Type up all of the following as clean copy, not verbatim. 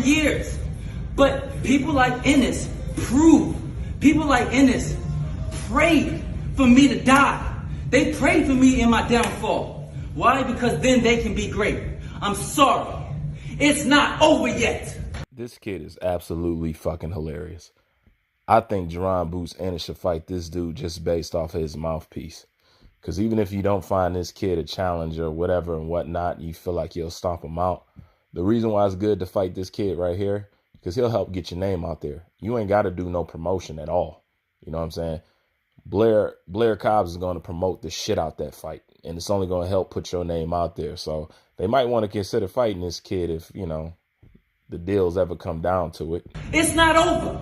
years. But people like Ennis people like Ennis prayed for me to die. They prayed for me in my downfall. Why? Because then they can be great. I'm sorry. It's not over yet. This kid is absolutely fucking hilarious. I think Jerron Boots Ennis should fight this dude just based off of his mouthpiece. Because even if you don't find this kid a challenger or whatever and whatnot, you feel like you'll stomp him out. The reason why it's good to fight this kid right here, because he'll help get your name out there. You ain't got to do no promotion at all. You know what I'm saying? Blair Cobbs is going to promote the shit out that fight, and it's only going to help put your name out there. So they might want to consider fighting this kid if, you know, the deals ever come down to it. It's not over.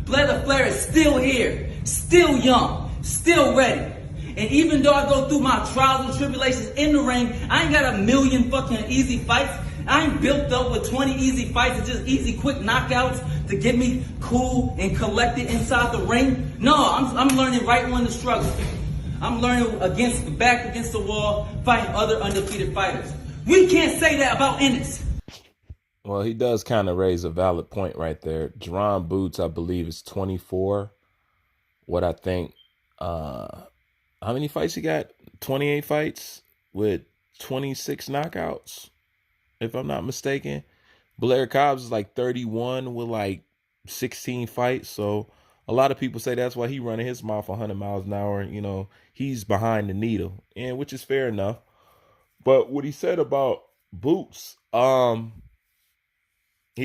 Blair is still here, still young, still ready. And even though I go through my trials and tribulations in the ring, I ain't got a million fucking easy fights. I ain't built up with 20 easy fights and just easy, quick knockouts to get me cool and collected inside the ring. No, I'm learning right on the struggle. I'm learning against the wall, fighting other undefeated fighters. We can't say that about Ennis. Well, he does kind of raise a valid point right there. Jerron Boots, I believe, is 24. What I think, how many fights he got? 28 fights with 26 knockouts, if I'm not mistaken. Blair Cobbs is like 31 with like 16 fights. So a lot of people say that's why he running his mouth 100 miles an hour. You know, he's behind the needle, and which is fair enough. But what he said about Boots, he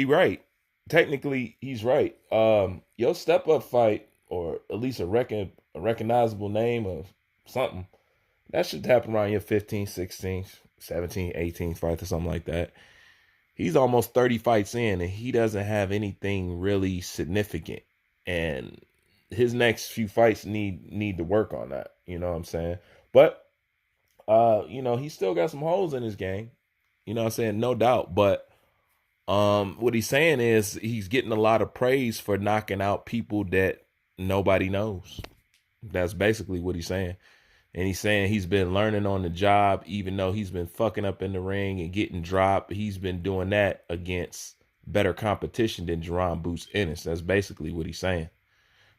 right. Technically, he's right. Your step-up fight, or at least a recognizable name of something, that should happen around your 15, 16, 17, 18 fight or something like that. He's almost 30 fights in, and he doesn't have anything really significant. And his next few fights need to work on that. You know what I'm saying? But, you know, he still got some holes in his game. You know what I'm saying? No doubt. But what he's saying is he's getting a lot of praise for knocking out people that nobody knows. That's basically what he's saying. And he's saying he's been learning on the job, even though he's been fucking up in the ring and getting dropped. He's been doing that against better competition than Jerron Boots Ennis. That's basically what he's saying.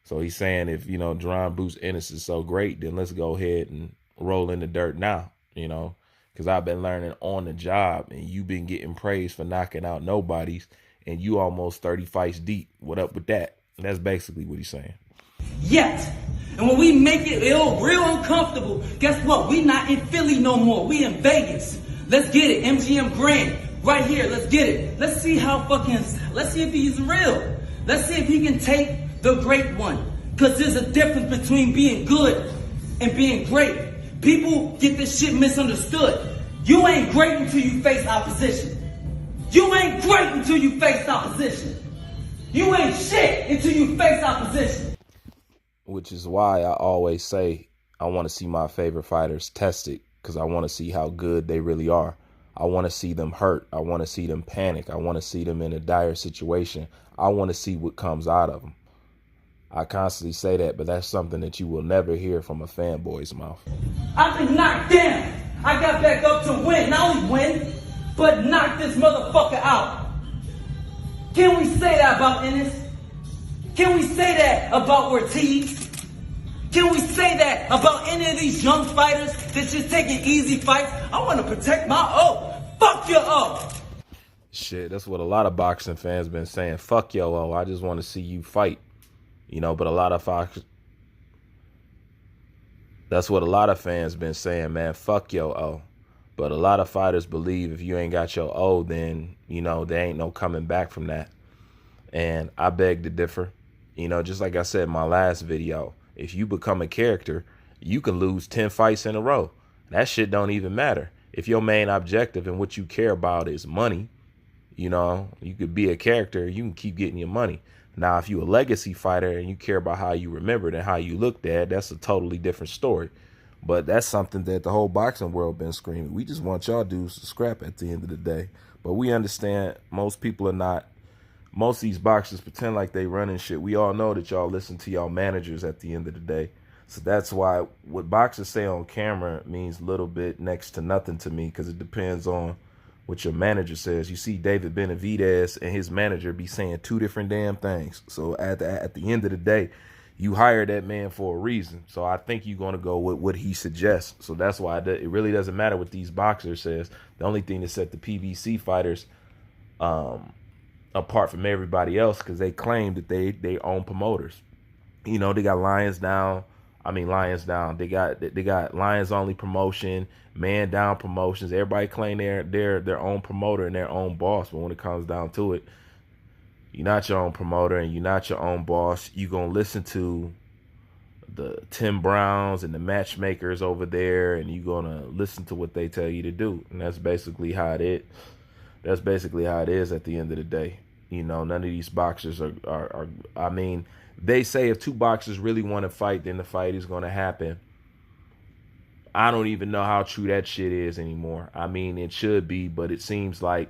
So he's saying if, you know, Jerron Boots Ennis is so great, then let's go ahead and roll in the dirt now, you know, because I've been learning on the job and you've been getting praised for knocking out nobodies and you almost 30 fights deep. What up with that? And that's basically what he's saying. Yet. And when we make it real uncomfortable, guess what? We not in Philly no more. We in Vegas. Let's get it. MGM Grand. Right here. Let's get it. Let's see if he's real. Let's see if he can take the great one. Because there's a difference between being good and being great. People get this shit misunderstood. You ain't great until you face opposition. You ain't great until you face opposition. You ain't shit until you face opposition. Which is why I always say I want to see my favorite fighters tested, because I want to see how good they really are. I want to see them hurt. I want to see them panic. I want to see them in a dire situation. I want to see what comes out of them. I constantly say that, but that's something that you will never hear from a fanboy's mouth. I've been knocked down. I got back up to win. Not only win, but knock this motherfucker out. Can we say that about Ennis? Can we say that about Ortiz? Can we say that about any of these young fighters that's just taking easy fights? I want to protect my O. Fuck your O. Shit, that's what a lot of boxing fans been saying. Fuck your O. I just want to see you fight. You know, but that's what a lot of fans been saying, man. Fuck your O. But a lot of fighters believe if you ain't got your O, then, you know, there ain't no coming back from that. And I beg to differ. You know, just like I said in my last video, if you become a character, you can lose 10 fights in a row. That shit don't even matter. If your main objective and what you care about is money, you know, you could be a character, you can keep getting your money. Now, if you a legacy fighter and you care about how you remembered and how you looked at, that's a totally different story. But that's something that the whole boxing world been screaming. We just want y'all dudes to scrap at the end of the day. But we understand most people are not. Most of these boxers pretend like they running shit. We all know that y'all listen to y'all managers at the end of the day. So that's why what boxers say on camera means a little bit next to nothing to me, because it depends on what your manager says. You see David Benavidez and his manager be saying two different damn things. So at the end of the day, you hired that man for a reason. So I think you're going to go with what he suggests. So that's why it really doesn't matter what these boxers says. The only thing that set the PBC fighters apart from everybody else, because they claim that they own promoters. You know, they got Lions Down. They got Lions Only Promotion, Man Down Promotions. Everybody claim they're their own promoter and their own boss. But when it comes down to it, you're not your own promoter and you're not your own boss. You're going to listen to the Tim Browns and the matchmakers over there, and you're going to listen to what they tell you to do. And that's basically how it is. That's basically how it is at the end of the day. You know, none of these boxers are I mean, they say if two boxers really want to fight, then the fight is going to happen. I don't even know how true that shit is anymore. I mean, it should be, but it seems like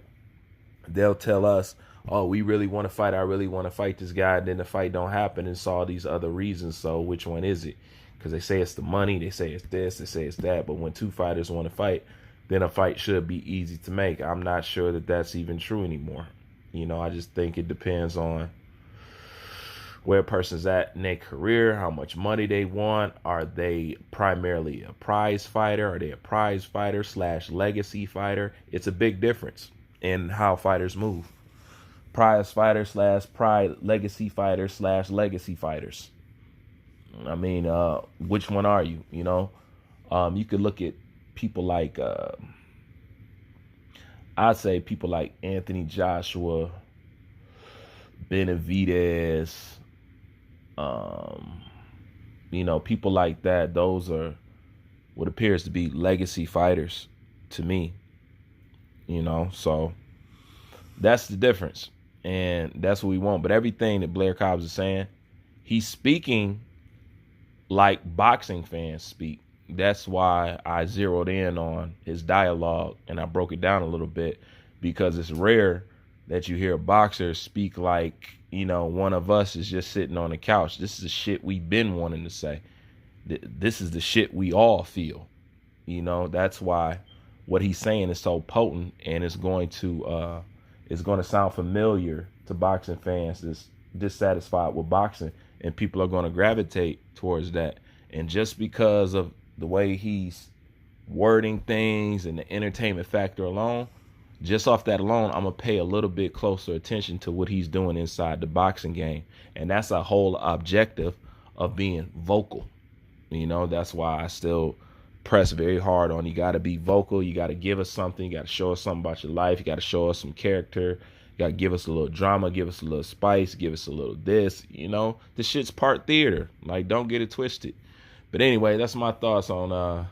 they'll tell us, oh, we really want to fight. I really want to fight this guy. And then the fight don't happen and saw these other reasons. So which one is it? Because they say it's the money. They say it's this. They say it's that. But when two fighters want to fight, then a fight should be easy to make. I'm not sure that that's even true anymore. You know, I just think it depends on where a person's at in their career, how much money they want. Are they primarily a prize fighter? Are they a prize fighter / legacy fighter? It's a big difference in how fighters move. Prize fighter / pride legacy fighter / legacy fighters. I mean, which one are you? You know, you could look at people like, I'd say people like Anthony Joshua, Benavidez, you know, people like that. Those are what appears to be legacy fighters to me, you know, so that's the difference. And that's what we want. But everything that Blair Cobbs is saying, he's speaking like boxing fans speak. That's why I zeroed in on his dialogue and I broke it down a little bit, because it's rare that you hear boxers speak like, you know, one of us is just sitting on the couch. This is the shit we've been wanting to say. This is the shit we all feel. You know, that's why what he's saying is so potent, and it's going to sound familiar to boxing fans that's dissatisfied with boxing, and people are going to gravitate towards that. And just because of the way he's wording things and the entertainment factor alone, just off that alone, I'm going to pay a little bit closer attention to what he's doing inside the boxing game. And that's a whole objective of being vocal. You know, that's why I still press very hard on, you got to be vocal. You got to give us something. You got to show us something about your life. You got to show us some character. You got to give us a little drama, give us a little spice, give us a little this. You know, this shit's part theater. Like, don't get it twisted. But anyway, that's my thoughts on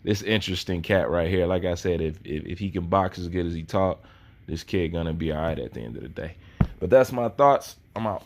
this interesting cat right here. Like I said, if he can box as good as he talk, this kid gonna be all right at the end of the day. But that's my thoughts. I'm out.